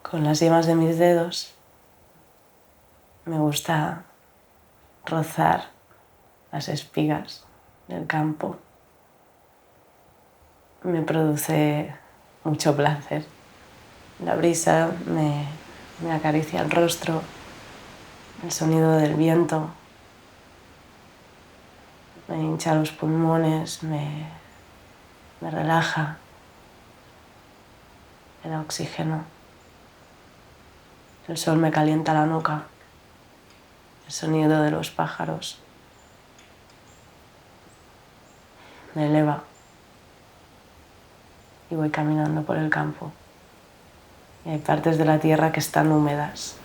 Con las yemas de mis dedos me gusta rozar las espigas del campo. Me produce mucho placer. La brisa me acaricia el rostro, el sonido del viento me hincha los pulmones, me relaja, me da oxígeno. El sol me calienta la nuca, el sonido de los pájaros me eleva y voy caminando por el campo. Y hay partes de la tierra que están húmedas.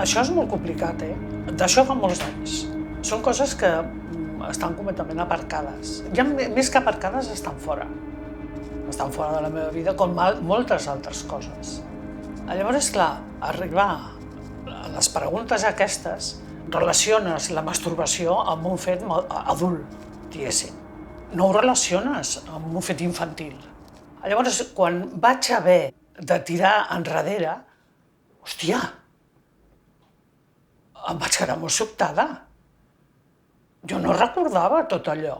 Això és molt complicat, D'això fa molts anys. Són coses que estan completament aparcades. Ja més que aparcades, estan fora. Estan fora de la meva vida, com moltes altres coses. Llavors, clar, arribar a les preguntes aquestes, relaciones la masturbació amb un fet adult, diguéssim. No ho relaciones amb un fet infantil. Llavors, quan vaig haver de tirar enrere, hòstia, em vaig quedar molt sobtada. Jo no recordava tot allò.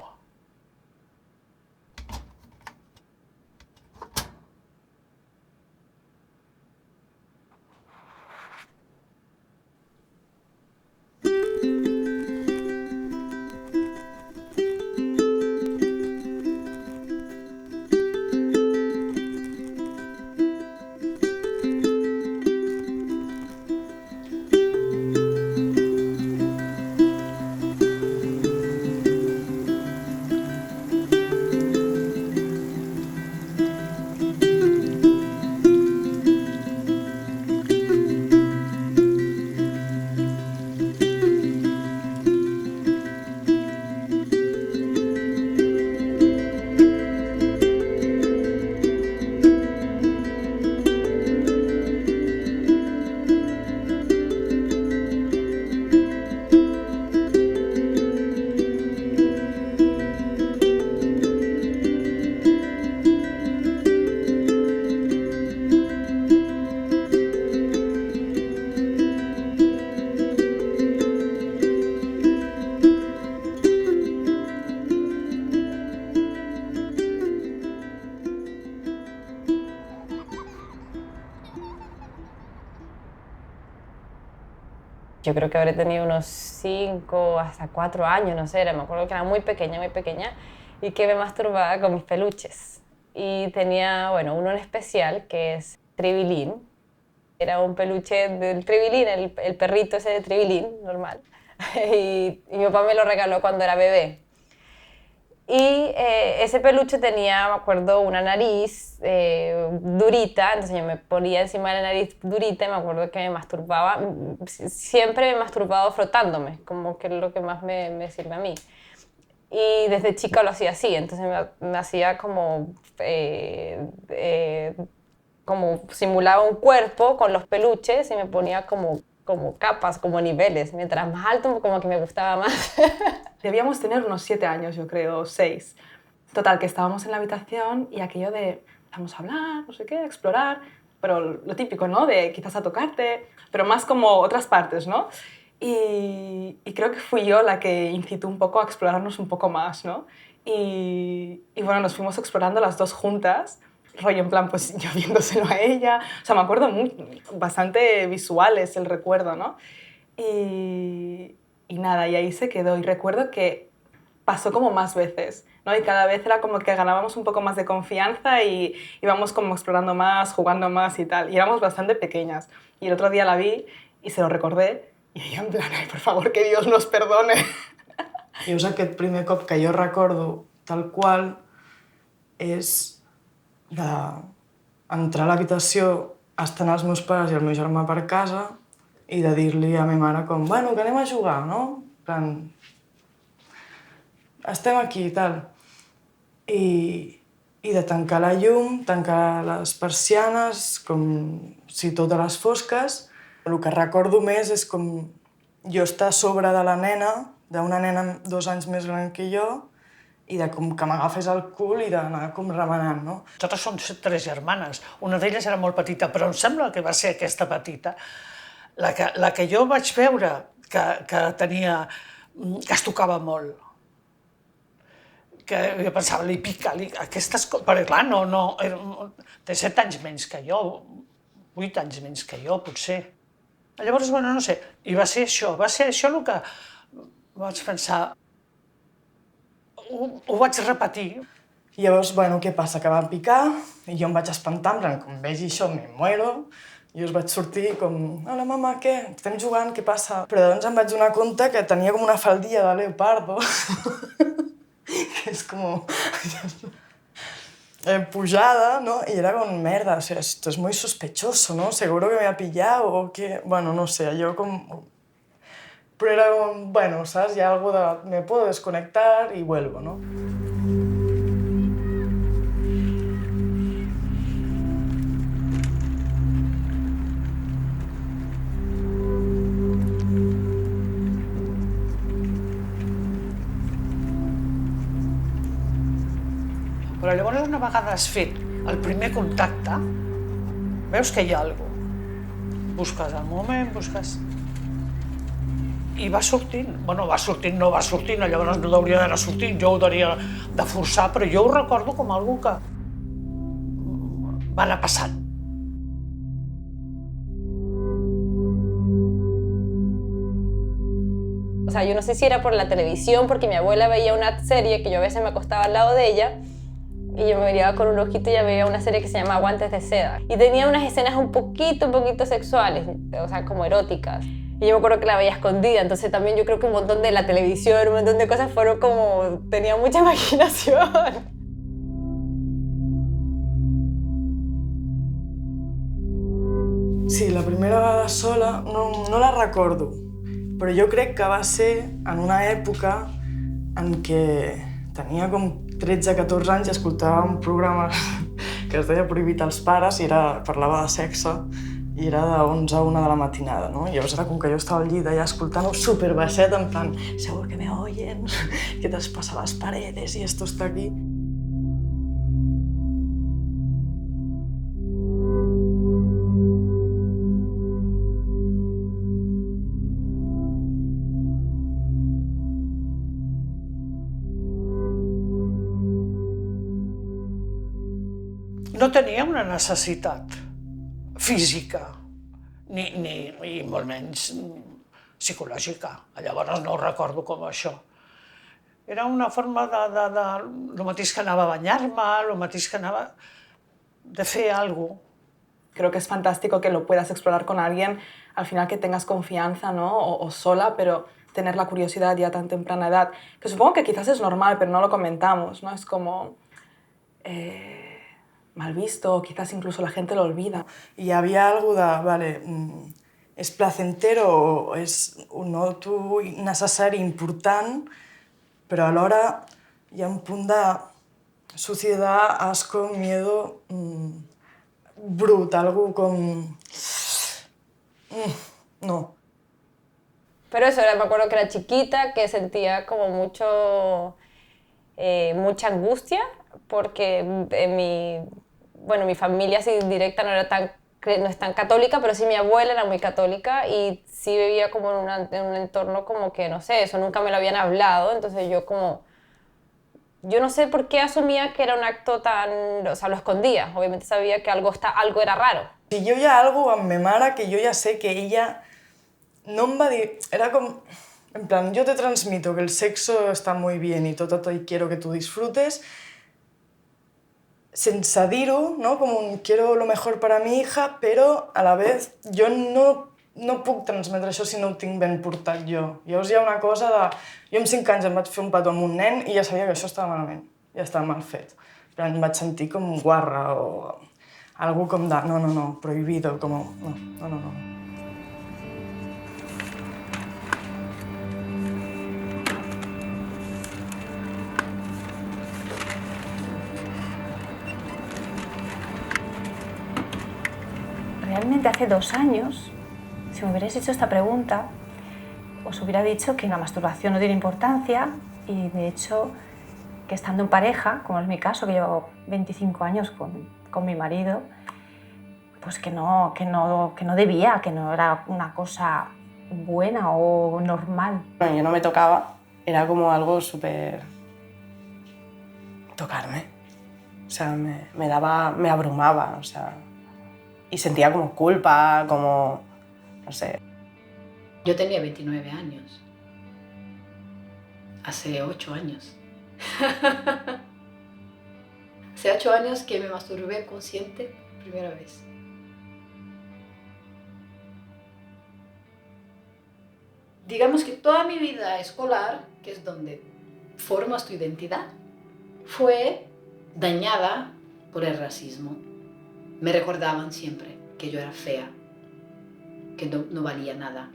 Yo creo que habré tenido unos 5 hasta 4 años, no sé, me acuerdo que era muy pequeña, y que me masturbaba con mis peluches. Y tenía, bueno, uno en especial que es Tribilín. Era un peluche del Tribilín, el perrito ese de Tribilín, normal. Y mi papá me lo regaló cuando era bebé. Y ese peluche tenía, me acuerdo, una nariz durita, entonces yo me ponía encima de la nariz durita y me acuerdo que me masturbaba. Siempre me he masturbado frotándome, como que es lo que más me sirve a mí. Y desde chica lo hacía así, entonces me hacía como simulaba un cuerpo con los peluches y me ponía como capas, como niveles. Mientras más alto, como que me gustaba más. Debíamos tener unos 7 años, yo creo, 6. Total, que estábamos en la habitación y aquello de vamos a hablar, no sé qué, explorar, pero lo típico, ¿no? De quizás a tocarte, pero más como otras partes, ¿no? Y creo que fui yo la que incitó un poco a explorarnos un poco más, ¿no? Y bueno, nos fuimos explorando las dos juntas, rollo en plan, pues yo viéndoselo a ella. O sea, me acuerdo bastante visuales el recuerdo, ¿no? Y nada, y ahí se quedó. Y recuerdo que pasó como más veces, ¿no? Y cada vez era como que ganábamos un poco más de confianza y íbamos como explorando más, jugando más y tal. Y éramos bastante pequeñas. Y el otro día la vi y se lo recordé i ella en plan, ai, per favor, que Dios nos perdone. Llavors aquest primer cop que jo recordo tal qual és d'entrar a l'habitació, estan els meus pares i el meu germà per casa i de dir-li a ma mare com, bueno, que anem a jugar, no? En plan, estem aquí i tal. I de tancar la llum, tancar les persianes, com si totes les fosques. El que recordo més és com jo estar a sobre de la nena, d'una nena 2 anys més gran que jo, i de com que m'agafés el cul i d'anar com remenant, no? Totes són 3 germanes. Una d'elles era molt petita, però em sembla que va ser aquesta petita, la que jo vaig veure que tenia, que es tocava molt. Que jo pensava, li pica, aquestes coses... Perquè clar, té 7 anys menys que jo, 8 anys menys que jo, potser. Llavors, bueno, no sé, i va ser això el que vaig pensar, ho vaig repetir. I llavors, bueno, què passa? Que va picar i jo em vaig espantar, en plan, com vegi això, me muero. I us vaig sortir com, hola, mama, què? Estem jugant, què passa? Però doncs em vaig donar compte que tenia com una faldilla de leopardo, que és com... pujada, ¿no? Y era con merda, o sea, esto es muy sospechoso, ¿no? Seguro que me ha pillado o que... Bueno, no sé, yo como... Pero era como, bueno, ¿sabes? Ya algo de... Me puedo desconectar y vuelvo, ¿no? Però llavors, una vegada has fet el primer contacte, veus que hi ha alguna cosa. Busques el moment, busques... I va sortint. Bueno, va sortint, llavors no hauria d'anar sortint, jo ho hauria de forçar, però jo ho recordo com algo que va anar passant. O sea, yo no sé si era por la televisión, porque mi abuela veía una serie que yo a veces me acostaba al lado de ella y yo me miraba con un ojito y ella veía una serie que se llama Guantes de Seda. Y tenía unas escenas un poquito sexuales, o sea, como eróticas. Y yo me acuerdo que la veía escondida, entonces también yo creo que un montón de la televisión, un montón de cosas fueron como... tenía mucha imaginación. Sí, la primera vegada sola no la recordo, però jo crec que va ser en una època en què tenia com 13-14 anys i escoltava un programa que es deia Prohibit als pares i parlava de sexe i era de 11 a 1 de la matinada, no? I llavors era com que jo estava al llit allà escoltant-ho superbaixet, en plan, segur que me oyen, que traspasa las paredes y esto está aquí. No tenia una necessitat física, ni molt menys psicològica. Llavors no ho recordo com això. Era una forma el mateix que anava a banyar-me, el mateix que anava de fer alguna cosa. Creo que es fantástico que lo puedas explorar con alguien, al final que tengas confianza, ¿no? O sola, pero tener la curiosidad ya a tan temprana edad, que supongo que quizás es normal, pero no lo comentamos, ¿no? Es como mal visto, o quizás incluso la gente lo olvida. Hi havia algo de, vale, és placentero o és un no necessari, important, però alhora hi ha un punt de suciedad, asco, miedo, brut, algo con... no. Pero eso, me acuerdo que era chiquita, que sentía como mucha angustia, porque mi familia así directa no es tan católica, pero sí mi abuela era muy católica y sí vivía como en un entorno como que, no sé, eso nunca me lo habían hablado, entonces yo no sé por qué asumía que era un acto tan... O sea, lo escondía, obviamente sabía que algo era raro. Si jo hi ha algo amb ma mare que jo ja sé que ella no em va dir... Era com... En plan, yo te transmito que el sexo está muy bien y todo y quiero que tú disfrutes, sense dir-ho, no? Com un quiero lo mejor para mi hija, però a la vez jo no puc transmetre això si no ho tinc ben portat jo. Llavors hi ha una cosa de... Jo amb 5 anys em vaig fer un petó amb un nen i ja sabia que això estava malament, ja estava mal fet. Però em vaig sentir com guarra o algo com de no, prohibido, com no. Realmente hace 2 años, si me hubierais hecho esta pregunta, os hubiera dicho que la masturbación no tiene importancia y de hecho que estando en pareja, como es mi caso, que llevo 25 años con mi marido, pues que no debía, que no era una cosa buena o normal. Bueno, yo no me tocaba, era como algo súper... tocarme. O sea, me abrumaba, o sea... Y sentía como culpa, como... no sé. Yo tenía 29 años. Hace 8 años. Hace 8 años que me masturbé consciente por primera vez. Digamos que toda mi vida escolar, que es donde formas tu identidad, fue dañada por el racismo. Me recordaban siempre que yo era fea, que no valía nada.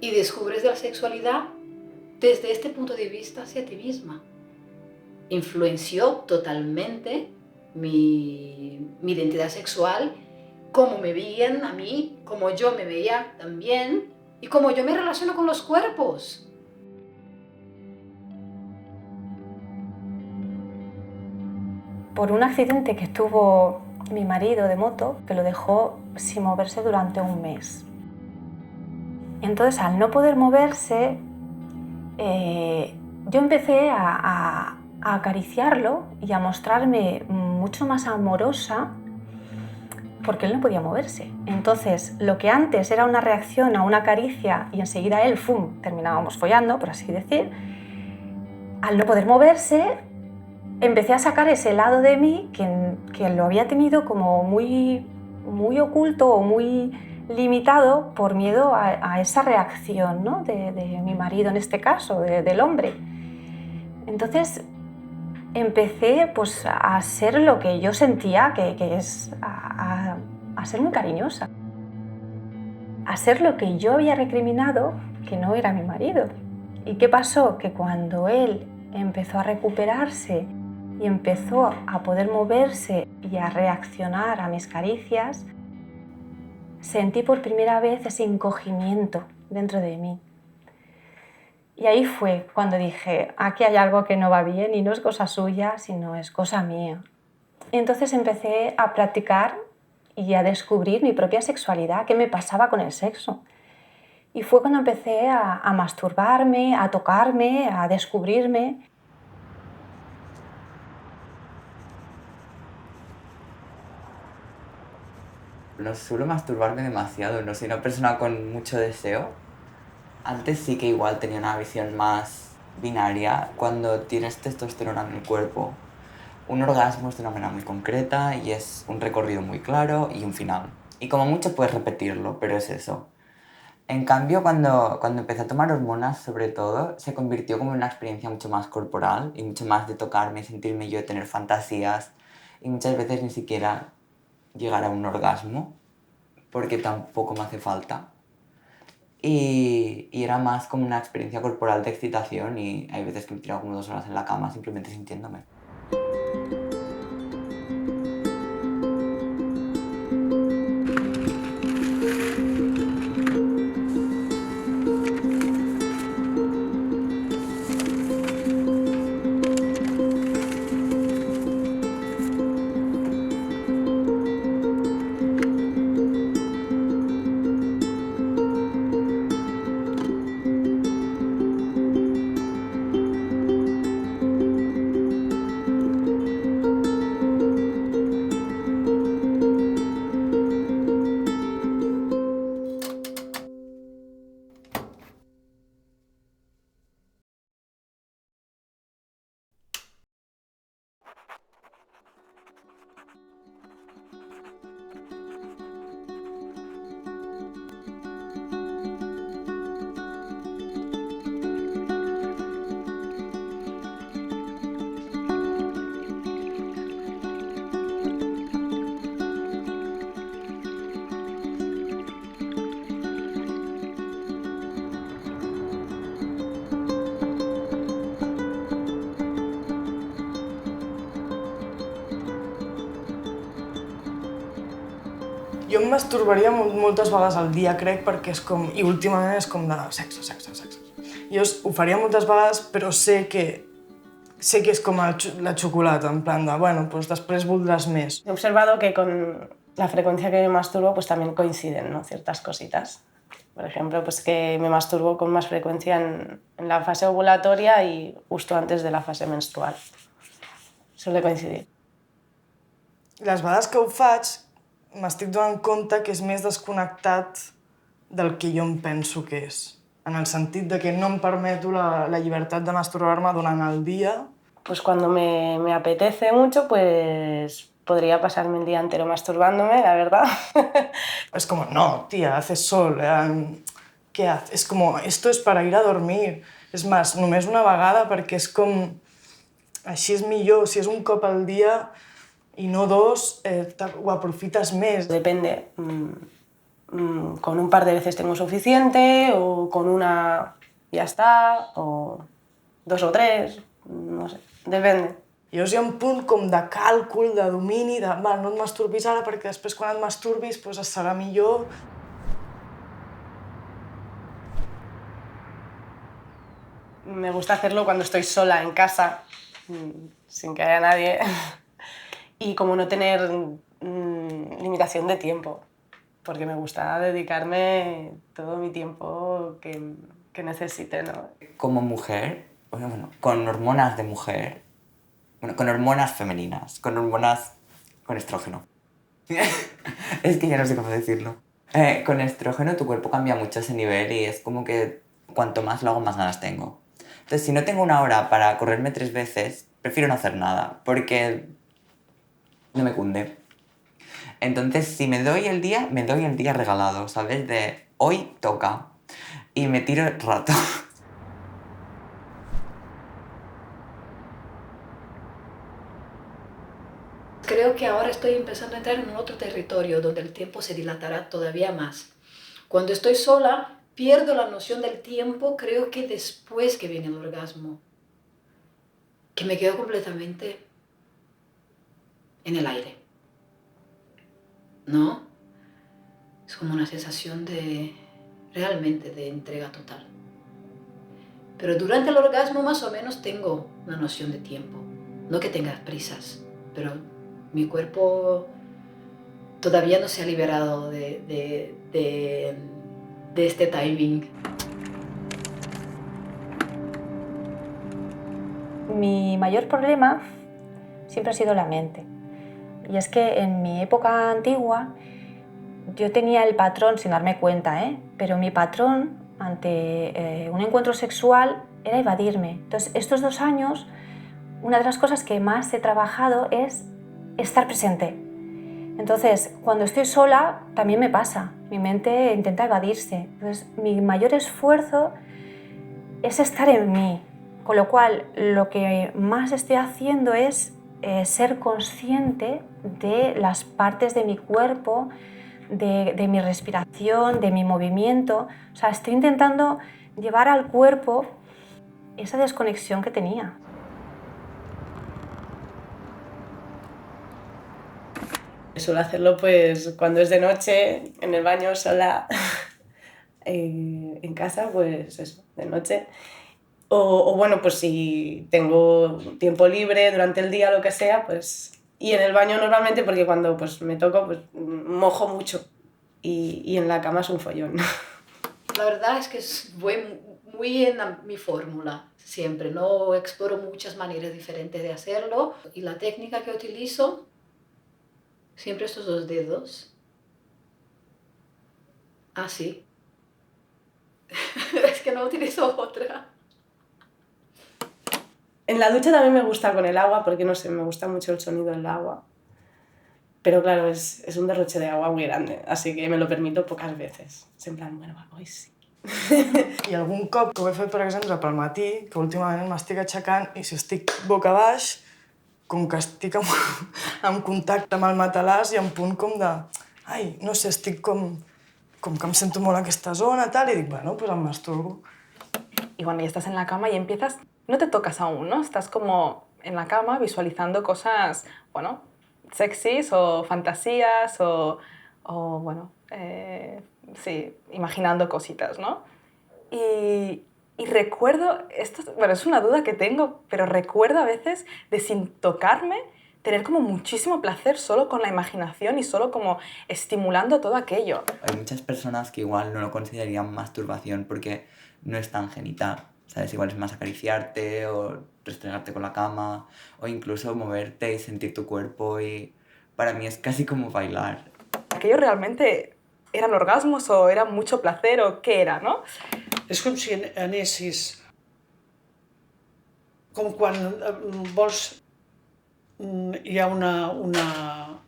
Y descubres la sexualidad desde este punto de vista hacia ti misma. Influenció totalmente mi identidad sexual, cómo me veían a mí, cómo yo me veía también y cómo yo me relaciono con los cuerpos. Por un accidente que tuvo mi marido de moto, que lo dejó sin moverse durante un mes. Entonces, al no poder moverse, yo empecé a acariciarlo y a mostrarme mucho más amorosa porque él no podía moverse. Entonces, lo que antes era una reacción a una caricia y enseguida él, ¡fum!, terminábamos follando, por así decir, al no poder moverse, empecé a sacar ese lado de mí que lo había tenido como muy oculto o muy limitado por miedo a esa reacción, ¿no? de mi marido, en este caso, del hombre. Entonces empecé pues, a ser lo que yo sentía, que es a ser muy cariñosa, a ser lo que yo había recriminado que no era mi marido. ¿Y qué pasó? Que cuando él empezó a recuperarse y empezó a poder moverse y a reaccionar a mis caricias, sentí por primera vez ese encogimiento dentro de mí. Y ahí fue cuando dije, aquí hay algo que no va bien y no es cosa suya, sino es cosa mía. Y entonces empecé a practicar y a descubrir mi propia sexualidad, qué me pasaba con el sexo. Y fue cuando empecé a masturbarme, a tocarme, a descubrirme. No suelo masturbarme demasiado, no soy una persona con mucho deseo, Antes sí que igual tenía una visión más binaria. Cuando tienes testosterona en el cuerpo, un orgasmo es de una manera muy concreta y es un recorrido muy claro y un final. Y como mucho puedes repetirlo, pero es eso. En cambio, cuando empecé a tomar hormonas, sobre todo, se convirtió como en una experiencia mucho más corporal y mucho más de tocarme, sentirme yo, de tener fantasías y muchas veces ni siquiera llegar a un orgasmo, porque tampoco me hace falta. Y era más como una experiencia corporal de excitación y hay veces que me he tirado como 2 horas en la cama simplemente sintiéndome. Jo em masturbaria moltes vegades al dia, crec, perquè és com... I últimament és com de sexe. Jo ho faria moltes vegades, però sé que és com la xocolata, en plan de, bueno, pues després voldràs més. He observado que con la frecuencia que me masturbo pues también coinciden, ¿no? Ciertas cositas. Por ejemplo, pues que me masturbo con más frecuencia en la fase ovulatoria y justo antes de la fase menstrual. Suele coincidir. Les vegades que ho faig, m'estic donant compte que és més desconnectat del que jo em penso que és. En el sentit de que no em permeto la llibertat de masturbar-me durant el dia. Pues cuando me apetece mucho, pues podría pasarme el día entero masturbándome, la verdad. Es como, no, tía, hace sol, ¿qué haces? Es como, esto es para ir a dormir. És més, només una vegada perquè és com... Així és millor, si és un cop al dia i no 2, ho aprofites més. Depende. Con un par de veces tengo suficiente, o con una ya está, o 2 o 3, no sé, depende. Llavors hi ha un punt com de càlcul, de domini, de va, no et masturbis ara perquè després quan et masturbis pues, serà millor. Me gusta hacerlo cuando estoy sola en casa, sin que haya nadie, y como no tener limitación de tiempo, porque me gusta dedicarme todo mi tiempo que necesite, ¿no? Como mujer, bueno, con hormonas de mujer, bueno, con hormonas femeninas, con estrógeno. Es que ya no sé cómo decirlo. Con estrógeno tu cuerpo cambia mucho ese nivel y es como que cuanto más lo hago, más ganas tengo. Entonces, si no tengo una hora para correrme 3 veces, prefiero no hacer nada, porque no me cunde. Entonces, si me doy el día regalado, ¿sabes? De hoy toca. Y me tiro el rato. Creo que ahora estoy empezando a entrar en otro territorio donde el tiempo se dilatará todavía más. Cuando estoy sola, pierdo la noción del tiempo, creo que después que viene el orgasmo, que me quedo completamente en el aire, ¿no? Es como una sensación realmente de entrega total. Pero durante el orgasmo más o menos tengo una noción de tiempo, no que tenga prisas, pero mi cuerpo todavía no se ha liberado de este timing. Mi mayor problema siempre ha sido la mente. Y es que en mi época antigua yo tenía el patrón, sin darme cuenta, pero mi patrón ante un encuentro sexual era evadirme. Entonces, estos 2 años, una de las cosas que más he trabajado es estar presente. Entonces, cuando estoy sola, también me pasa. Mi mente intenta evadirse. Entonces, mi mayor esfuerzo es estar en mí. Con lo cual, lo que más estoy haciendo es ser consciente de las partes de mi cuerpo, de mi respiración, de mi movimiento. O sea, estoy intentando llevar al cuerpo esa desconexión que tenía. Suelo hacerlo pues cuando es de noche, en el baño sola, en casa, pues eso, de noche. O bueno, pues si tengo tiempo libre durante el día, lo que sea, pues... Y en el baño normalmente, porque cuando pues, me toco, pues mojo mucho. Y en la cama es un follón. La verdad es que voy muy en mi fórmula siempre. No exploro muchas maneras diferentes de hacerlo. Y la técnica que utilizo, siempre estos 2 dedos. Así. Es que no utilizo otra. En la ducha también me gusta con el agua, porque no sé, me gusta mucho el sonido del agua. Pero claro, es un derroche de agua muy grande, así que me lo permito pocas veces. És en plan, bueno, hoy sí. I algun cop que ho he fet, per exemple, pel matí, que últimament m'estic aixecant i si estic boca baix, com que estic en contacte amb el matalàs i en punt com de... Ai, no sé, estic com que em sento molt aquesta zona, tal, i dic, bueno, pues em masturbo. Y bueno, ya estás en la cama y empiezas, no te tocas aún, ¿no? Estás como en la cama visualizando cosas, bueno, sexys o fantasías o bueno, sí, imaginando cositas, ¿no? Y recuerdo, esto, bueno, es una duda que tengo, pero recuerdo a veces de sin tocarme tener como muchísimo placer solo con la imaginación y solo como estimulando todo aquello. Hay muchas personas que igual no lo considerarían masturbación porque no es tan genital, ¿sabes? Igual es más acariciarte o restregarte con la cama o incluso moverte y sentir tu cuerpo y para mí es casi como bailar. ¿Aquello realmente eran orgasmos o era mucho placer o qué era, no? És com si anessis... Com quan vols... Hi ha una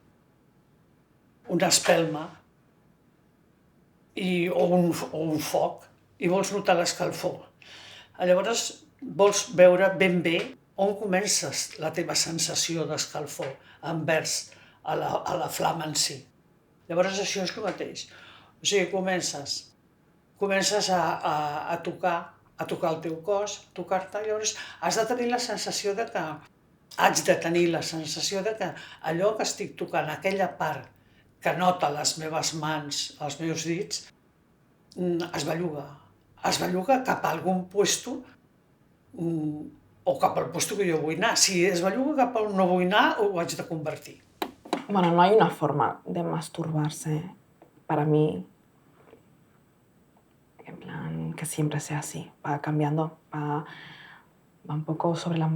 espelma o un foc i vols notar l'escalfor. Llavors vols veure ben bé on comences la teva sensació d'escalfor envers a la flama en si. Llavors això és el mateix. O sigui, comences a tocar el teu cos, a tocar-te, llavors has de tenir la sensació de que haig de tenir la sensació de que allò que estic tocant, aquella part que nota les meves mans, els meus dits, es belluga. Es belluga cap a algun puesto o cap al puesto que jo vull anar. Si es belluga cap a on no vull anar, ho haig de convertir. Bueno, no hay una forma de masturbarse para mí, en plan, que siempre sea así, va cambiando, va un poco sobre la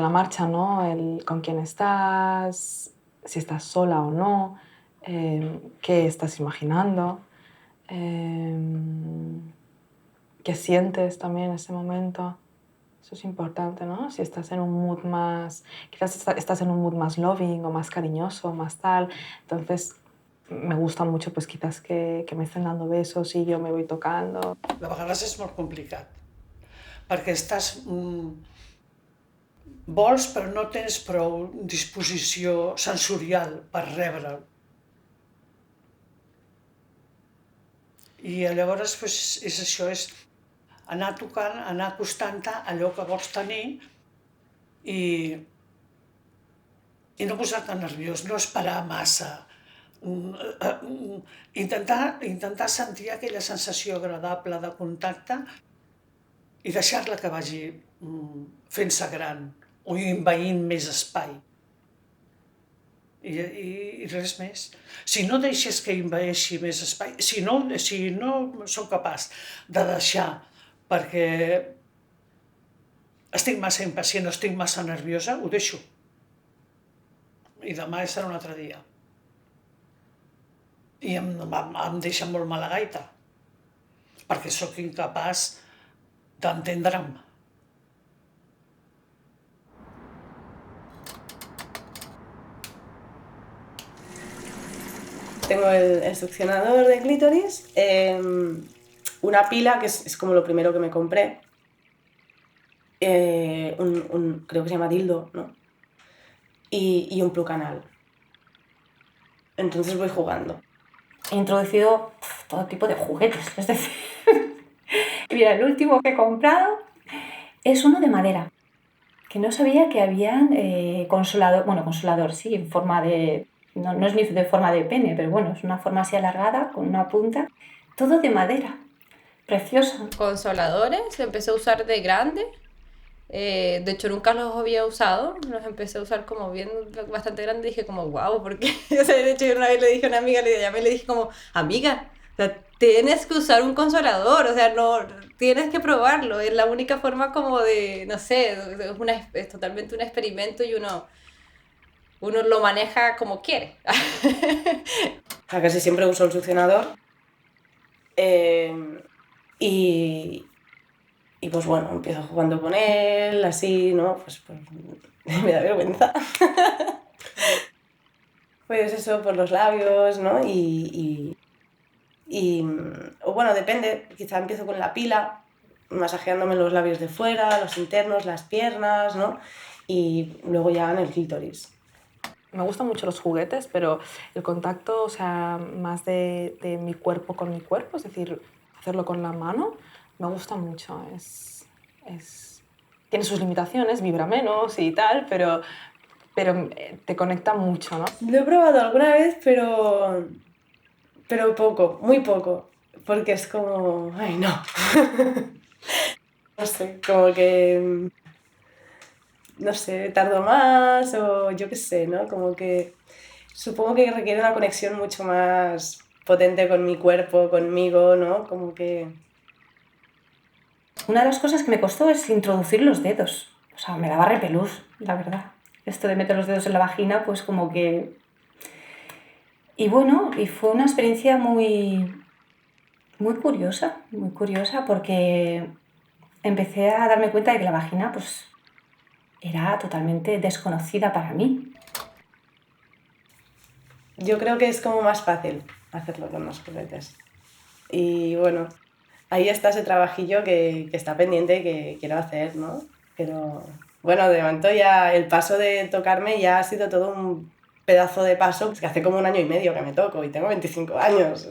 marcha, ¿no? El con quién estás, si estás sola o no, qué estás imaginando, qué sientes también en ese momento. Eso es importante, ¿no? Si estás en un mood más... Quizás estás en un mood más loving o más cariñoso, más tal. Entonces, me gusta mucho, pues quizás que me estén dando besos y yo me voy tocando. De vegades és molt complicat, perquè estàs... Vols, però no tens prou disposició sensorial per rebre'l. I llavors és això, és anar tocant, anar acostant-te allò que vols tenir i no posar-te nerviós, no esperar massa. Intentar sentir aquella sensació agradable de contacte i deixar-la que vagi fent-se gran o envaint més espai. I res més. Si no deixes que envaeixi més espai, si no soc capaç de deixar perquè estic massa impacient o estic massa nerviosa, ho deixo. I demà serà un altre dia. I em deixa molt mala gaita. perquè sóc incapaç d'entendre'm. Tengo el succionador de clítoris, una pila, que es como lo primero que me compré, creo que se llama dildo, ¿no? Y un plug anal. Entonces voy jugando. He introducido todo tipo de juguetes, es decir, mira, el último que he comprado es uno de madera, que no sabía que habían consolador, sí, en forma de... No es ni de forma de pene, pero bueno, es una forma así alargada, con una punta, todo de madera, precioso. Consoladores, lo empecé a usar de grande. De hecho, nunca los había usado, los empecé a usar como bien bastante grande. Dije como, wow, porque o sea, de hecho yo una vez le dije a una amiga, le dije como, amiga, o sea, tienes que usar un consolador, o sea, no, tienes que probarlo, es la única forma como de, no sé, es totalmente un experimento y uno lo maneja como quiere. O sea, casi siempre uso el succionador. Y pues bueno, empiezo jugando con él, así, ¿no? Pues me da vergüenza. Pues eso, por los labios, ¿no? O bueno, depende, quizá empiezo con la pila, masajeándome los labios de fuera, los internos, las piernas, ¿no? Y luego ya en el clítoris. Me gustan mucho los juguetes, pero el contacto, o sea, más de mi cuerpo con mi cuerpo, es decir, hacerlo con la mano, me gusta mucho. Tiene sus limitaciones, vibra menos y tal, pero te conecta mucho, ¿no? Lo he probado alguna vez, pero poco, muy poco, porque es como, ay, no. No sé, como que, no sé, tardo más o yo qué sé, ¿no? Como que supongo que requiere una conexión mucho más potente con mi cuerpo, conmigo, ¿no? Como que... Una de las cosas que me costó es introducir los dedos. O sea, me daba repelús, la verdad. Esto de meter los dedos en la vagina, pues como que... Y bueno, y fue una experiencia muy curiosa porque empecé a darme cuenta de que la vagina, pues, era totalmente desconocida para mí. Yo creo que es como más fácil hacerlo con los juguetes. Y bueno, ahí está ese trabajillo que está pendiente y que quiero hacer, ¿no? Pero bueno, de momento ya el paso de tocarme ya ha sido todo un pedazo de paso, que hace como 1 año y medio que me toco y tengo 25 años.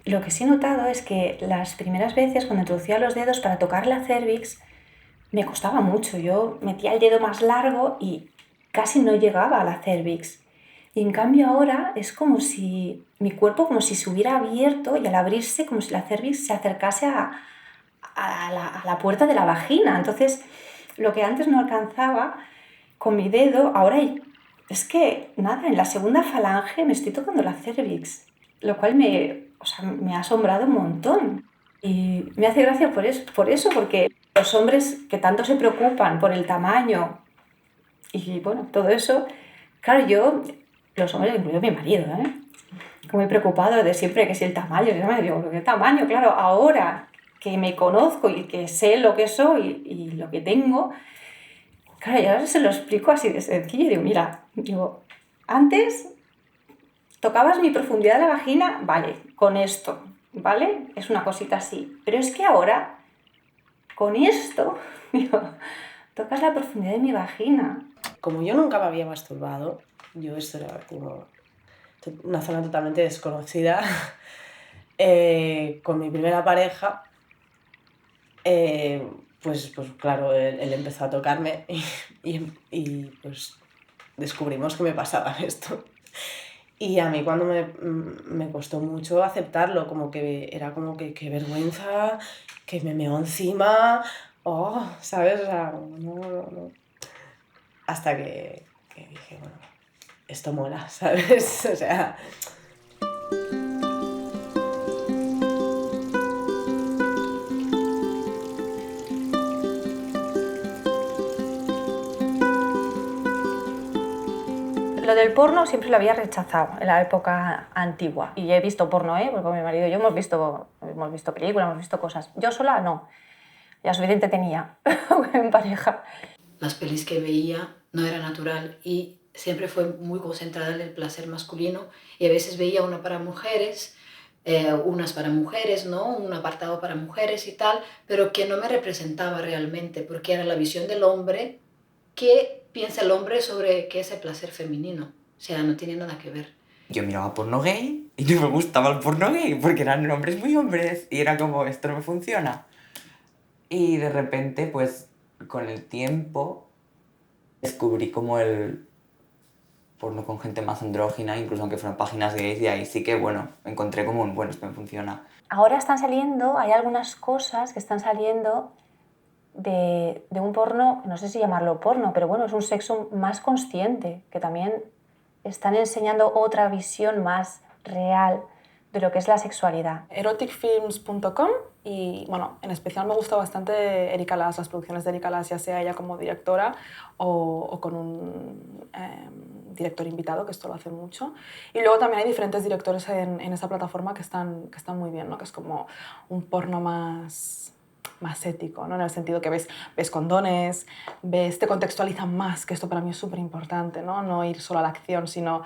Lo que sí he notado es que las primeras veces cuando introducía los dedos para tocar la cervix me costaba mucho. Yo metía el dedo más largo y casi no llegaba a la cervix. Y en cambio ahora es como si mi cuerpo como si se hubiera abierto y al abrirse como si la cervix se acercase a la puerta de la vagina. Entonces lo que antes no alcanzaba con mi dedo, ahora es que nada, en la segunda falange me estoy tocando la cervix, lo cual me ha asombrado un montón. Y me hace gracia por eso, porque los hombres que tanto se preocupan por el tamaño y bueno, todo eso, claro, los hombres, incluido mi marido, muy preocupado de siempre que si el tamaño, digo, ¿qué tamaño? Claro, ahora que me conozco y que sé lo que soy y lo que tengo, claro, ya se lo explico así de sencillo. Digo, antes tocabas mi profundidad de la vagina, vale, con esto, ¿vale? Es una cosita así. Pero es que ahora, con esto, tocas la profundidad de mi vagina. Como yo nunca me había masturbado, esto era como una zona totalmente desconocida, con mi primera pareja, pues claro, él empezó a tocarme y pues descubrimos que me pasaba esto. Y a mí cuando me costó mucho aceptarlo, como que era como que qué vergüenza, que me meó encima, ¿sabes? O sea, no. Hasta que dije, bueno, esto mola, ¿sabes? O sea... lo del porno siempre lo había rechazado en la época antigua. Y he visto porno, porque con mi marido y yo hemos visto películas, hemos visto cosas. Yo sola no. Ya suficiente tenía en pareja. Las pelis que veía no era natural y siempre fue muy concentrada en el placer masculino y a veces veía una para mujeres, unas para mujeres, ¿no? Un apartado para mujeres y tal, pero que no me representaba realmente porque era la visión del hombre. ¿Qué piensa el hombre sobre qué es el placer femenino? O sea, no tiene nada que ver. Yo miraba porno gay y no me gustaba el porno gay porque eran hombres muy hombres y era como, esto no me funciona. Y de repente, pues, con el tiempo, descubrí como el porno con gente más andrógina, incluso aunque fueran páginas gays, y ahí sí que, bueno, encontré como un, bueno, esto me funciona. Ahora están saliendo, hay algunas cosas que están saliendo de un porno, no sé si llamarlo porno, pero bueno, es un sexo más consciente, que también están enseñando otra visión más real de lo que es la sexualidad. Eroticfilms.com y, bueno, en especial me gusta bastante Erika Lass, las producciones de Erika Lass, ya sea ella como directora o con un director invitado, que esto lo hace mucho. Y luego también hay diferentes directores en esa plataforma que están muy bien, ¿no? Que es como un porno más ético, ¿no? En el sentido que ves condones, te contextualizan más, que esto para mí es súper importante, ¿no? No ir solo a la acción, sino,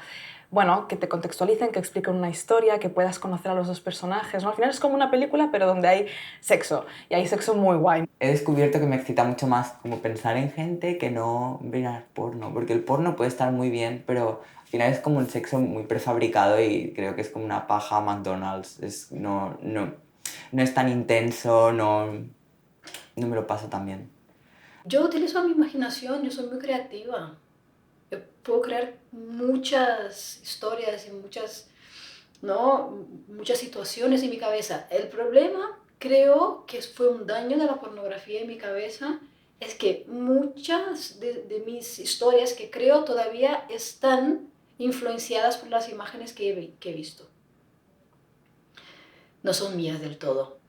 bueno, que te contextualicen, que expliquen una historia, que puedas conocer a los dos personajes, ¿no? Al final es como una película, pero donde hay sexo, y hay sexo muy guay. He descubierto que me excita mucho más como pensar en gente que no mirar porno, porque el porno puede estar muy bien, pero al final es como un sexo muy prefabricado y creo que es como una paja McDonald's. No es tan intenso, no me lo paso tan bien. Yo utilizo mi imaginación, yo soy muy creativa. Yo puedo crear muchas historias y muchas situaciones en mi cabeza. El problema, creo que fue un daño de la pornografía en mi cabeza, es que muchas de mis historias que creo todavía están influenciadas por las imágenes que he visto. No son mías del todo.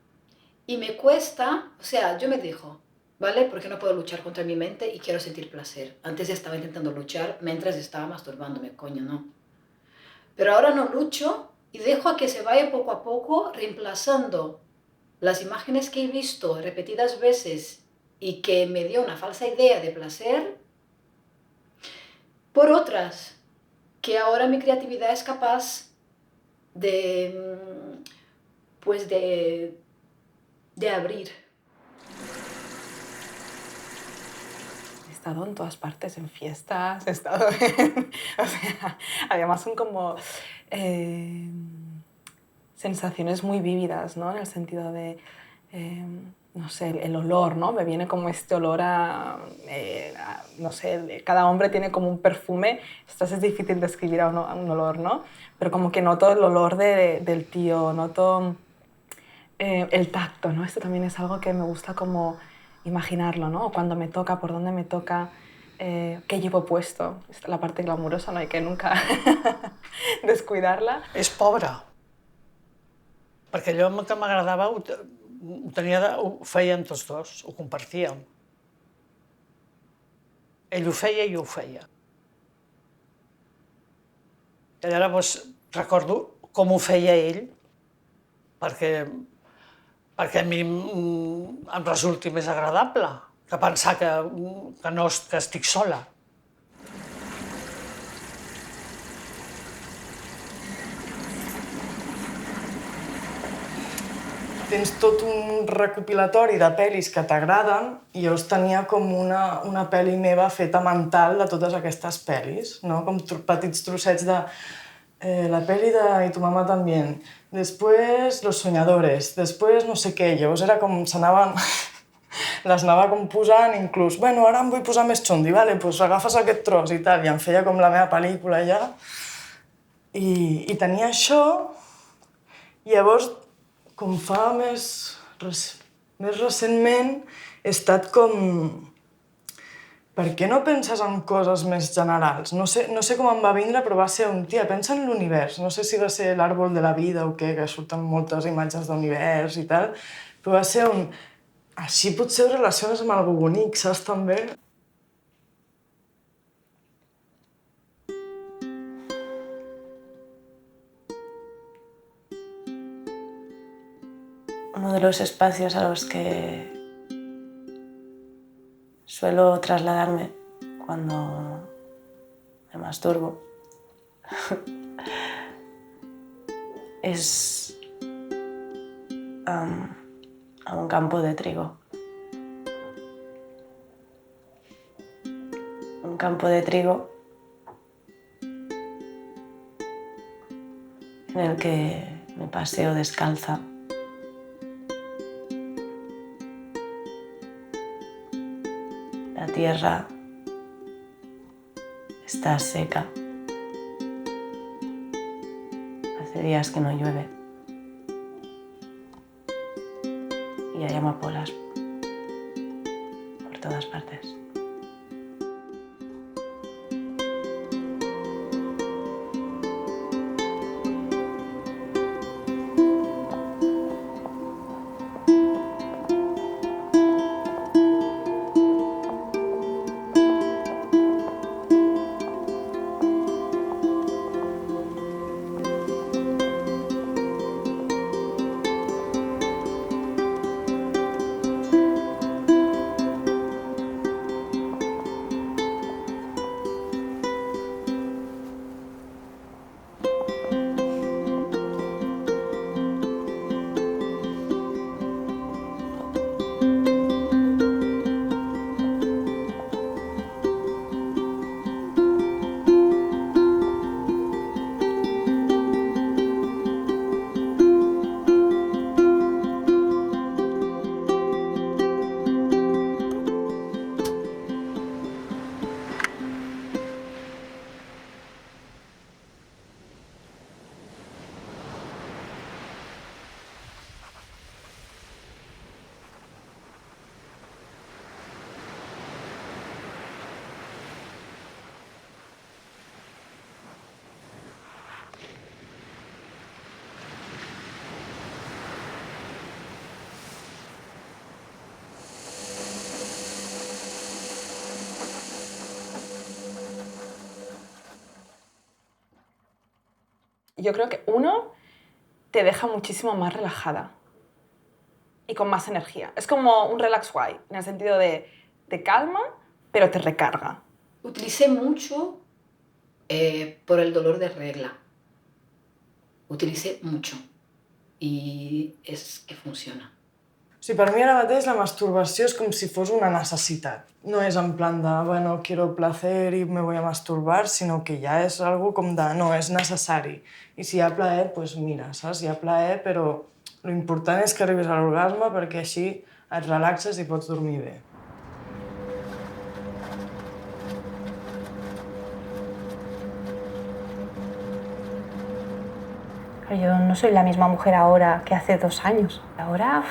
Y me cuesta, o sea, yo me dejo, ¿vale? Porque no puedo luchar contra mi mente y quiero sentir placer. Antes estaba intentando luchar mientras estaba masturbándome, coño, no. Pero ahora no lucho y dejo a que se vaya poco a poco reemplazando las imágenes que he visto repetidas veces y que me dio una falsa idea de placer por otras que ahora mi creatividad es capaz de abrir. He estado en todas partes, en fiestas, he estado en... O sea, además son como sensaciones muy vívidas, ¿no? En el sentido de, no sé, el olor, ¿no? Me viene como este olor no sé, cada hombre tiene como un perfume, esto es difícil describir a un olor, ¿no? Pero como que noto el olor del tío, noto el tacto, ¿no? Esto también es algo que me gusta como imaginarlo, ¿no? Cuando me toca, por dónde me toca, qué llevo puesto. Esta es la parte glamurosa, no hay que nunca descuidarla. És pobre, perquè allò que m'agradava ho fèiem tots dos, ho compartíem. Ell ho feia i jo ho feia. I ara recordo com ho feia ell, perquè a mi em resulti més agradable que pensar que estic sola. Tens tot un recopilatori de pel·lis que t'agraden i llavors tenia com una pel·li meva feta mental de totes aquestes pel·lis, no? Com petits trossets de la pel·li de I tu mamá también, després Los soñadores, després no sé què, llavors era com s'anaven... les anava com posant, inclús, bueno, ara em vull posar més xondi, vale, doncs agafes aquest tros i tal, i em feia com la meva pel·lícula ja. I tenia això, i llavors, com fa més recentment, he estat com... Per què no penses en coses més generals? No sé com em va vindre, però va ser un... Tia, pensa en l'univers. No sé si va ser l'àrbol de la vida o què, que surten moltes imatges d'univers i tal, però va ser un... Així potser ho relaciones amb algo bonic, saps, també? uno de los espacios a los que suelo trasladarme cuando me masturbo es a un campo de trigo. Un campo de trigo en el que me paseo descalza. La tierra está seca. Hace días que no llueve. Y hay amapolas por todas partes. Yo creo que uno te deja muchísimo más relajada y con más energía. Es como un relax guay, en el sentido de te calma, pero te recarga. Utilicé mucho por el dolor de regla. Utilicé mucho i és que funciona. O sigui, per mi ara mateix la masturbació és com si fos una necessitat. No és en plan de, bueno, quiero placer y me voy a masturbar, sinó que ja és algo com de, no, és necessari. I si hi ha plaer, doncs mira, saps? Hi ha plaer, però lo important és que arribis a l'orgasme perquè així et relaxes i pots dormir bé. Yo no soy la misma mujer ahora que hace 2 años. Ahora,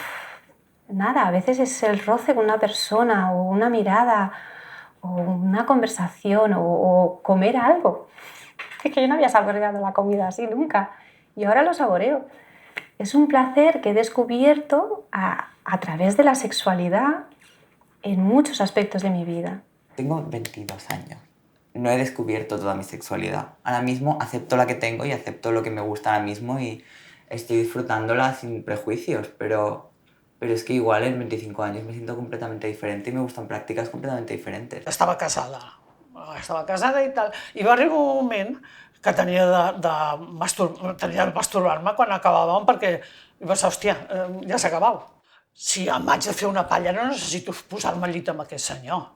nada, a veces es el roce con una persona o una mirada o una conversación o comer algo. Es que yo no había saboreado la comida así nunca y ahora lo saboreo. Es un placer que he descubierto a través de la sexualidad en muchos aspectos de mi vida. Tengo 22 años. No he descubierto toda mi sexualidad. Ahora mismo acepto la que tengo y acepto lo que me gusta ahora mismo y estoy disfrutándola sin prejuicios, pero es que igual en 25 años me siento completamente diferente y me gustan prácticas completamente diferentes. Estava casada i tal. I va arribar un moment que tenia de masturbar-me quan acabàvem perquè vaig pensar, hòstia, ja s'ha acabat. Si em vaig a fer una palla no necessito posar-me al llit amb aquest senyor.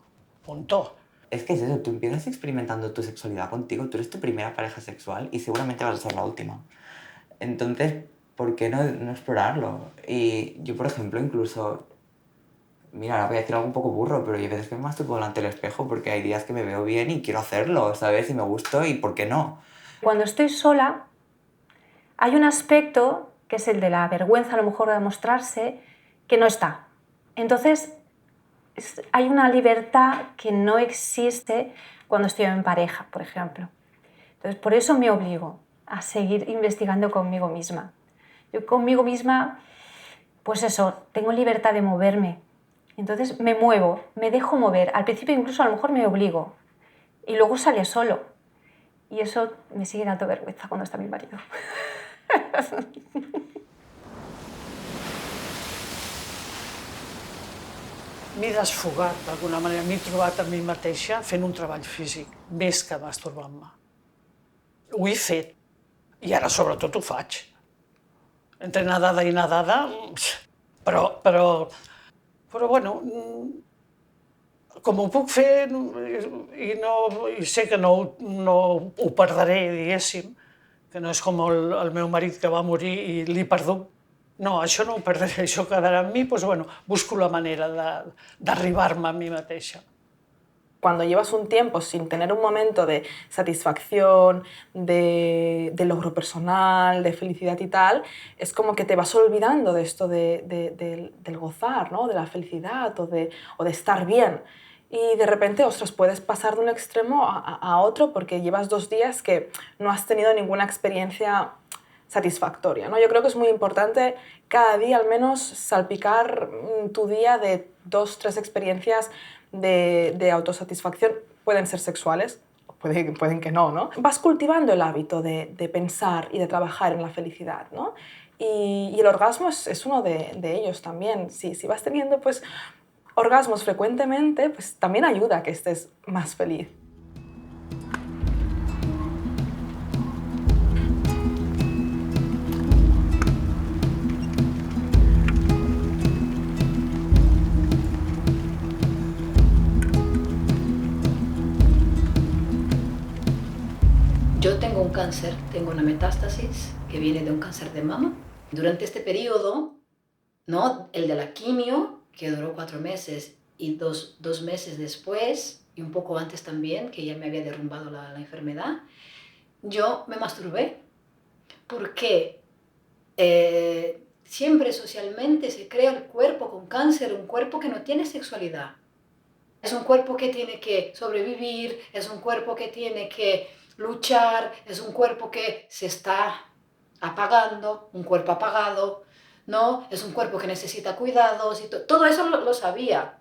Punto. Es que es eso, tú empiezas experimentando tu sexualidad contigo, tú eres tu primera pareja sexual y seguramente vas a ser la última. Entonces, ¿por qué no explorarlo? Y yo, por ejemplo, incluso... Mira, ahora voy a decir algo un poco burro, pero hay veces que me masturbo delante del espejo porque hay días que me veo bien y quiero hacerlo, ¿sabes? Y me gusto y ¿por qué no? Cuando estoy sola, hay un aspecto, que es el de la vergüenza a lo mejor de mostrarse, que no está. Entonces, hay una libertad que no existe cuando estoy en pareja, por ejemplo. Entonces, por eso me obligo a seguir investigando conmigo misma. Yo conmigo misma, pues eso, tengo libertad de moverme. Entonces me muevo, me dejo mover. Al principio incluso a lo mejor me obligo y luego sale solo. Y eso me sigue dando vergüenza cuando está mi marido. m'he desfogat d'alguna manera, m'he trobat a mi mateixa fent un treball físic, més que masturbant-me. Ho he fet, i ara sobretot ho faig. Entre nadada i nadada, però bueno, com ho puc fer i sé que no ho perdré, diguéssim, que no és com el meu marit que va morir i l'he perdut. No, això no ho perdré, això quedarà en mi, doncs bueno, busco la manera d'arribar-me a mi mateixa. Cuando llevas un tiempo sin tener un momento de satisfacción, de logro personal, de felicidad y tal, es como que te vas olvidando de esto del gozar, ¿no? De la felicidad o de estar bien. Y de repente, ostras, puedes pasar de un extremo a otro porque llevas 2 días que no has tenido ninguna experiencia satisfactoria, ¿no? Yo creo que es muy importante cada día al menos salpicar tu día de 2, 3 experiencias de autosatisfacción. Pueden ser sexuales, pueden que no, ¿no? Vas cultivando el hábito de pensar y de trabajar en la felicidad, ¿no? Y el orgasmo es uno de ellos también. Si vas teniendo pues, orgasmos frecuentemente, pues también ayuda a que estés más feliz. Yo tengo un cáncer, tengo una metástasis que viene de un cáncer de mama. Durante este periodo, ¿no? El de la quimio, que duró 4 meses, y dos meses después, y un poco antes también, que ya me había derrumbado la enfermedad, yo me masturbé. Porque siempre socialmente se crea el cuerpo con cáncer, un cuerpo que no tiene sexualidad. Es un cuerpo que tiene que sobrevivir, es un cuerpo que tiene que luchar, es un cuerpo que se está apagando, un cuerpo apagado, ¿no? Es un cuerpo que necesita cuidados y todo eso lo sabía.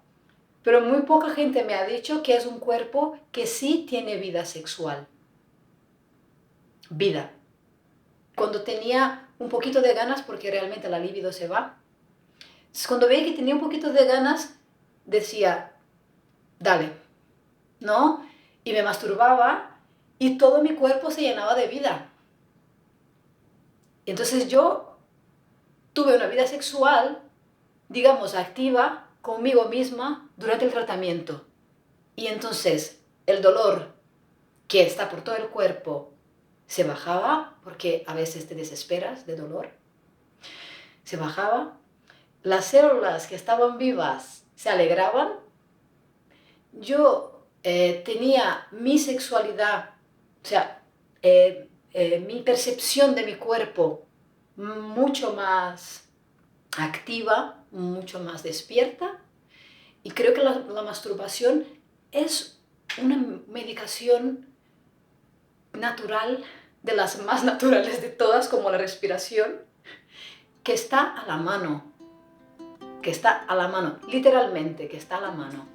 Pero muy poca gente me ha dicho que es un cuerpo que sí tiene vida sexual. Vida. Cuando tenía un poquito de ganas, porque realmente la libido se va, cuando veía que tenía un poquito de ganas, decía, dale, ¿no? Y me masturbaba y todo mi cuerpo se llenaba de vida. Entonces yo tuve una vida sexual, digamos, activa conmigo misma durante el tratamiento. Y entonces el dolor que está por todo el cuerpo se bajaba, porque a veces te desesperas de dolor. Se bajaba. Las células que estaban vivas se alegraban. Yo tenía mi sexualidad, o sea, mi percepción de mi cuerpo mucho más activa, mucho más despierta. Y creo que la masturbación es una medicación natural, de las más naturales de todas, como la respiración, que está a la mano. Que está a la mano, literalmente, que está a la mano.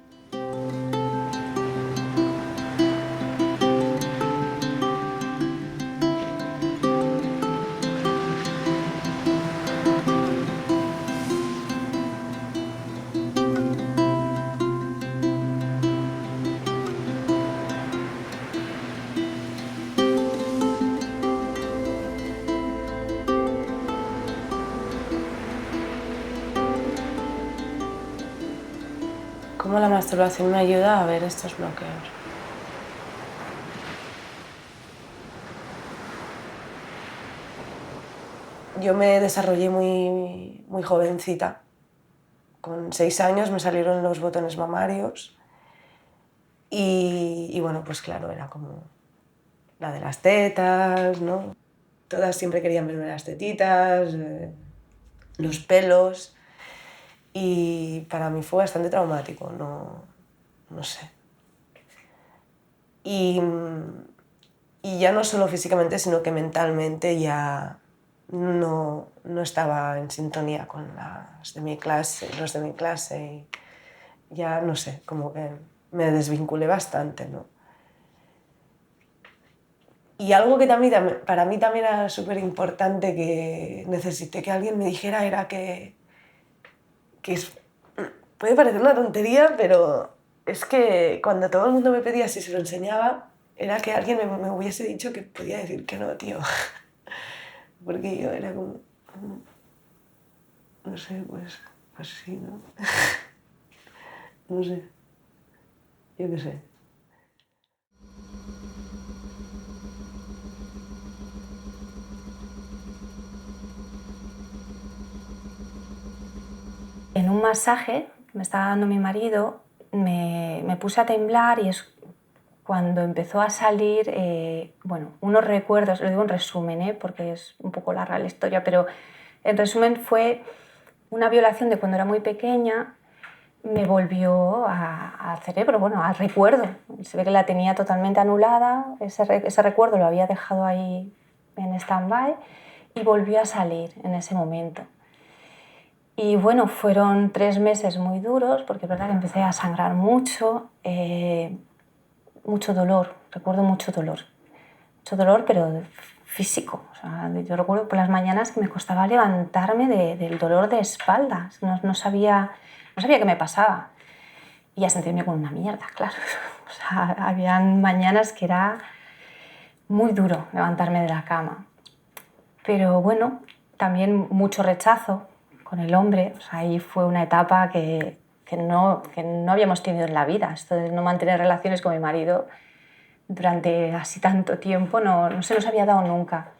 ¿Cómo la masturbación me ayuda a ver estos bloqueos? Yo me desarrollé muy jovencita. Con 6 años me salieron los botones mamarios y bueno, pues claro, era como la de las tetas, ¿no? Todas siempre querían verme las tetitas, los pelos. Y para mí fue bastante traumático, no sé. Y ya no solo físicamente, sino que mentalmente ya no estaba en sintonía con los de mi clase y ya, no sé, como que me desvinculé bastante, ¿no? Y algo que también, para mí también era súper importante, que necesité que alguien me dijera, era que puede parecer una tontería, pero es que cuando todo el mundo me pedía si se lo enseñaba, era que alguien me hubiese dicho que podía decir que no, tío. Porque yo era como... No sé, pues sí, ¿no? No sé. Yo qué sé. En un masaje que me estaba dando mi marido, me puse a temblar y es cuando empezó a salir, bueno, unos recuerdos, lo digo en resumen, porque es un poco larga la historia, pero en resumen fue una violación de cuando era muy pequeña, me volvió al cerebro, bueno, al recuerdo. Se ve que la tenía totalmente anulada, ese recuerdo lo había dejado ahí en stand-by y volvió a salir en ese momento. Y bueno, fueron 3 meses muy duros, porque es verdad que empecé a sangrar mucho, mucho dolor, recuerdo mucho dolor, pero físico. O sea, yo recuerdo por las mañanas que me costaba levantarme del dolor de espaldas, no sabía qué me pasaba. Y a sentirme con una mierda, claro. O sea, habían mañanas que era muy duro levantarme de la cama. Pero bueno, también mucho rechazo con el hombre. O sea, ahí fue una etapa que no habíamos tenido en la vida. Esto de no mantener relaciones con mi marido durante así tanto tiempo no se nos había dado nunca.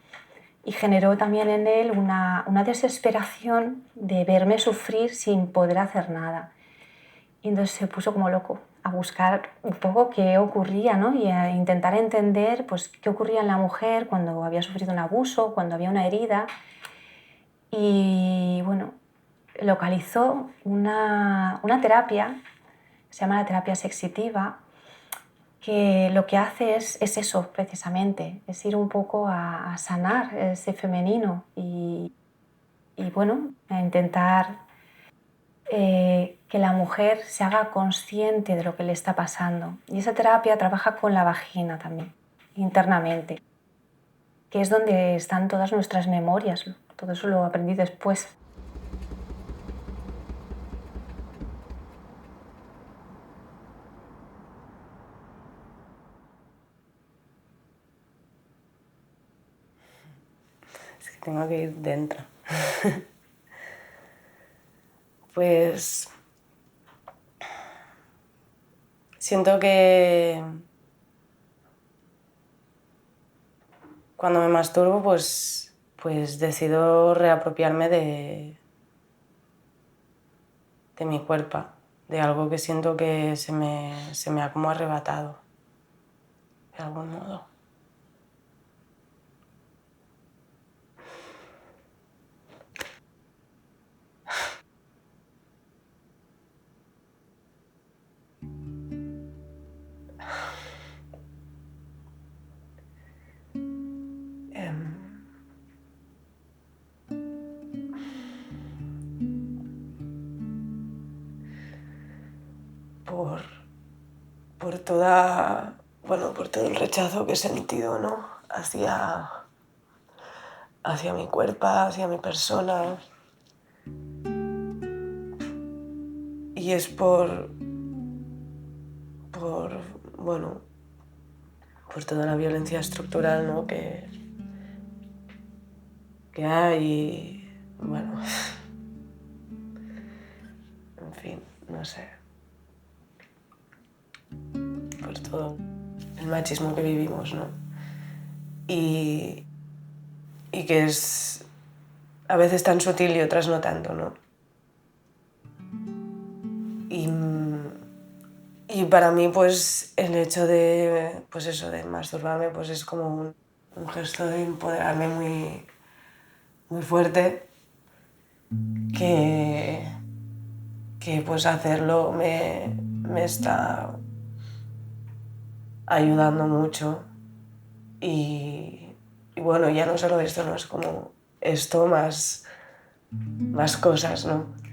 Y generó también en él una desesperación de verme sufrir sin poder hacer nada. Y entonces se puso como loco a buscar un poco qué ocurría, ¿no? Y a intentar entender pues, qué ocurría en la mujer cuando había sufrido un abuso, cuando había una herida. Y bueno, localizó una terapia, se llama la terapia sexitiva, que lo que hace es eso precisamente, es ir un poco a sanar ese femenino y bueno, a intentar que la mujer se haga consciente de lo que le está pasando. Y esa terapia trabaja con la vagina también, internamente, que es donde están todas nuestras memorias. Todo eso lo aprendí después. Es que tengo que ir dentro. Pues siento que cuando me masturbo pues decido reapropiarme de mi cuerpo, de algo que siento que se me ha como arrebatado, de algún modo. Por todo el rechazo que he sentido, ¿no? hacia mi cuerpo, hacia mi persona. Y es por toda la violencia estructural, ¿no? que hay y, bueno, en fin, no sé. Por todo el machismo que vivimos, ¿no? Y que es a veces tan sutil y otras no tanto, ¿no? Y para mí, pues, el hecho de, pues eso, de masturbarme, pues es como un gesto de empoderarme muy, muy fuerte, que pues hacerlo me está ayudando mucho. Y bueno, ya no solo esto, ¿no? Es como esto más cosas, ¿no?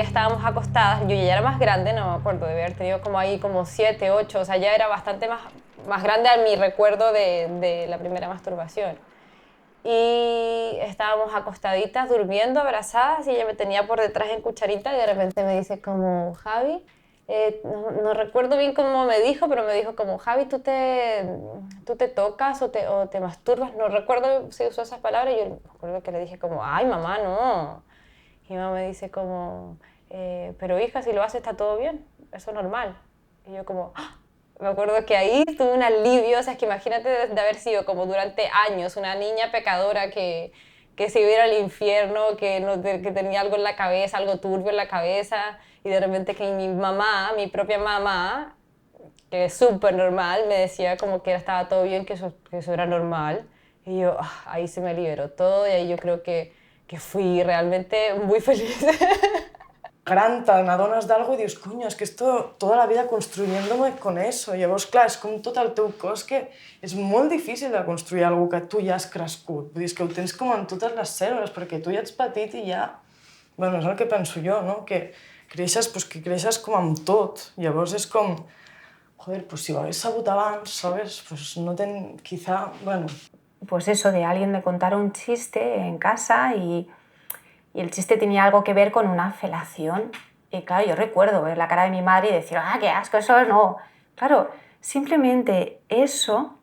día estábamos acostadas, yo ya era más grande, no me acuerdo, debía haber tenido como ahí como 7, 8, o sea, ya era bastante más grande a mi recuerdo de la primera masturbación. Y estábamos acostaditas, durmiendo, abrazadas, y ella me tenía por detrás en cucharita y de repente me dice como, Javi, no recuerdo bien cómo me dijo, pero me dijo como, Javi, ¿tú te tocas o te masturbas? No recuerdo si usó esas palabras y yo me acuerdo que le dije como, ay, mamá, no. Y mamá me dice como, pero hija, si lo haces está todo bien, eso es normal. Y yo como, ¡ah! Me acuerdo que ahí tuve un alivio, o sea, es que imagínate de haber sido como durante años una niña pecadora que se iba al infierno, que tenía algo en la cabeza, algo turbio en la cabeza, y de repente que mi mamá, mi propia mamá, que es súper normal, me decía como que estaba todo bien, que eso era normal. Y yo, ahí se me liberó todo y ahí yo creo que fui realmente muy feliz. Gran, te n'adones d'algú i dius, coño, és que esto, toda la vida construyéndome con eso. Llavors, clar, és com tot el teu cos que és molt difícil de construir alguna que tu ja has crescut. Vull dir, és que ho tens com en totes les cèl·lules, perquè tu ja ets petit i ja... Bueno, és el que penso jo, no? Que creixes, pues, que creixes com amb tot. Llavors és com... Joder, pues si ho hagués sabut abans, ¿sabes? Pues no ten... Quizá, bueno... Pues eso, de alguien me contara un chiste en casa y el chiste tenía algo que ver con una felación. Y claro, yo recuerdo ver la cara de mi madre y decir, ¡ah, qué asco, eso no! Claro, simplemente eso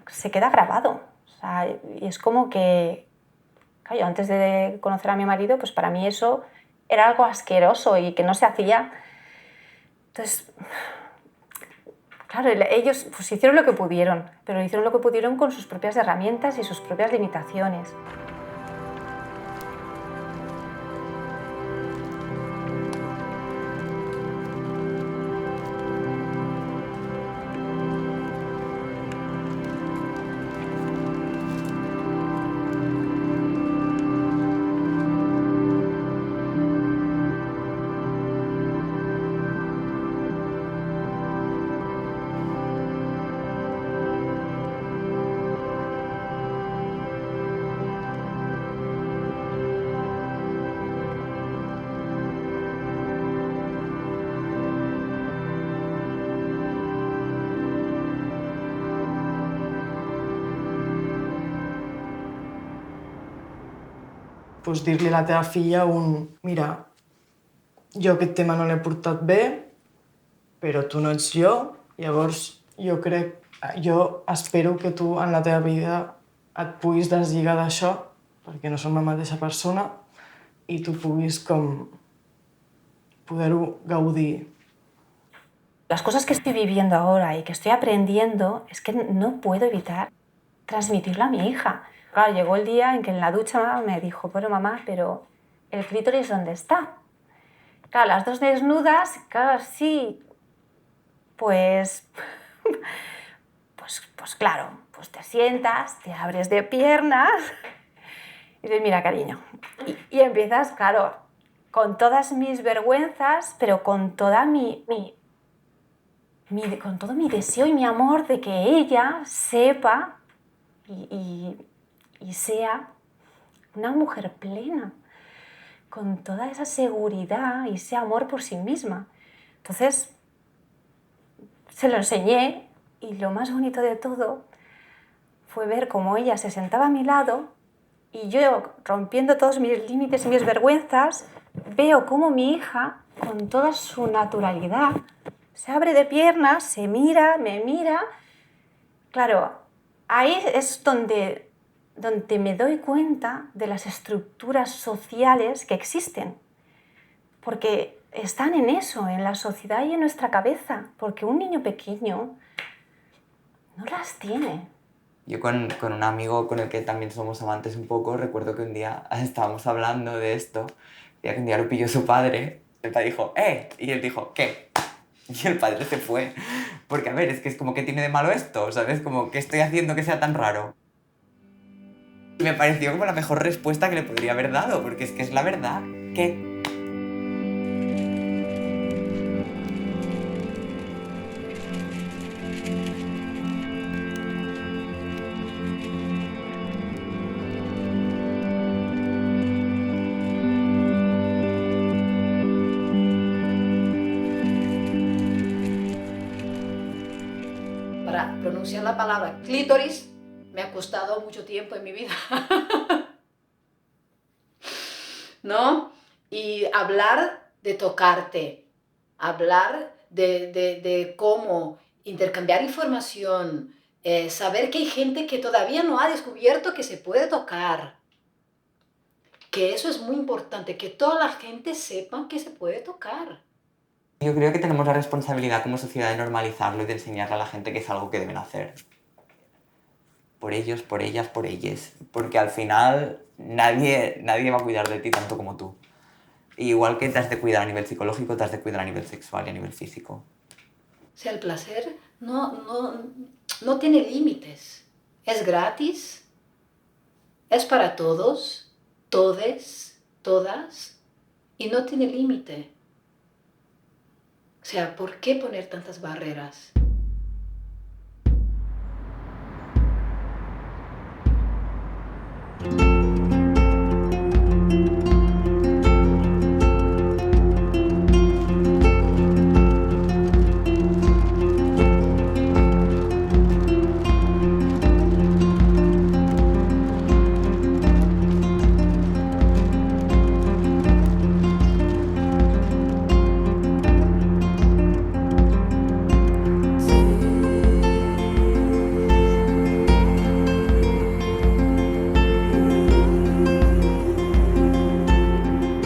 se queda grabado. O sea, y es como que, claro, yo antes de conocer a mi marido, pues para mí eso era algo asqueroso y que no se hacía. Entonces, claro, ellos pues hicieron lo que pudieron, pero hicieron lo que pudieron con sus propias herramientas y sus propias limitaciones. Pues dir-li a la teva filla mira, jo aquest tema no l'he portat bé, però tu no ets jo, llavors jo espero que tu en la teva vida et puguis deslligar d'això, perquè no som la mateixa persona, i tu puguis com poder-ho gaudir. Las cosas que estoy viviendo ahora y que estoy aprendiendo es que no puedo evitar transmitirlo a mi hija. Claro, llegó el día en que en la ducha me dijo, bueno, mamá, pero ¿el clítoris dónde está? Claro, las dos desnudas, claro, sí, pues claro, pues te sientas, te abres de piernas y dices, mira, cariño, y empiezas, claro, con todas mis vergüenzas, pero con toda con todo mi deseo y mi amor de que ella sepa y sea una mujer plena, con toda esa seguridad y ese amor por sí misma. Entonces, se lo enseñé y lo más bonito de todo fue ver cómo ella se sentaba a mi lado y yo, rompiendo todos mis límites y mis vergüenzas, veo cómo mi hija, con toda su naturalidad, se abre de piernas, se mira, me mira. Claro, ahí es donde me doy cuenta de las estructuras sociales que existen. Porque están en eso, en la sociedad y en nuestra cabeza. Porque un niño pequeño no las tiene. Yo con un amigo con el que también somos amantes un poco, recuerdo que un día estábamos hablando de esto, ya que un día lo pilló su padre, el padre dijo, ¡eh! Y él dijo, ¿qué? Y el padre se fue. Porque, a ver, es que es como, ¿qué tiene de malo esto? ¿Sabes? Como, ¿qué estoy haciendo que sea tan raro? Me pareció como la mejor respuesta que le podría haber dado, porque es que es la verdad. ¿Qué? pronunciar la palabra clítoris me ha costado mucho tiempo en mi vida. ¿No? Y hablar de tocarte, hablar de cómo intercambiar información, saber que hay gente que todavía no ha descubierto que se puede tocar, que eso es muy importante, que toda la gente sepa que se puede tocar. Yo creo que tenemos la responsabilidad como sociedad de normalizarlo y de enseñarle a la gente que es algo que deben hacer. Por ellos, por ellas, por ellas. Porque al final nadie va a cuidar de ti tanto como tú. Igual que te has de cuidar a nivel psicológico, te has de cuidar a nivel sexual y a nivel físico. O sea, el placer no tiene límites. Es gratis, es para todos, todes, todas, y no tiene límite. O sea, ¿por qué poner tantas barreras?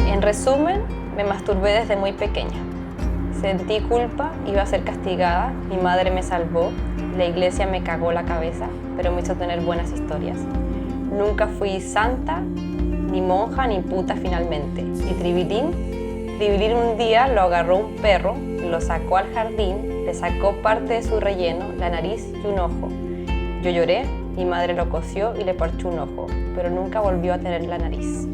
En resumen, me masturbé desde muy pequeña. Sentí culpa, iba a ser castigada, mi madre me salvó, la iglesia me cagó la cabeza, pero me hizo tener buenas historias. Nunca fui santa, ni monja, ni puta finalmente. Y Tribilín un día lo agarró un perro, lo sacó al jardín, le sacó parte de su relleno, la nariz y un ojo. Yo lloré, mi madre lo cosió y le parchó un ojo, pero nunca volvió a tener la nariz.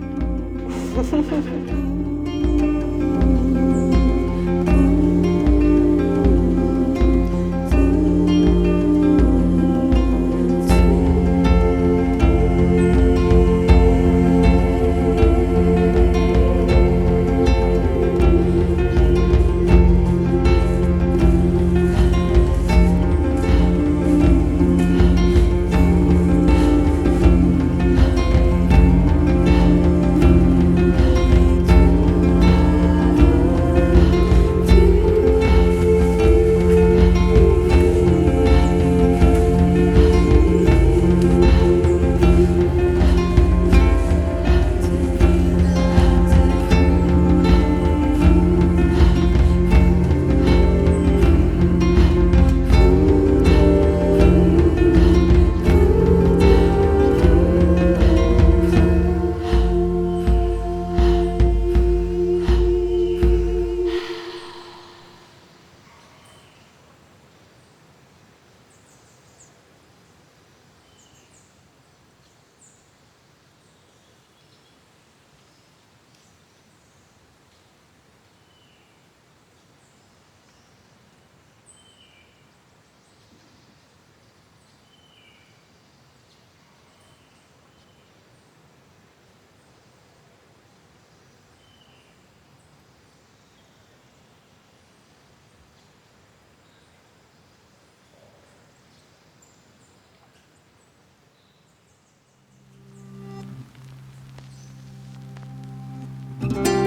Thank you.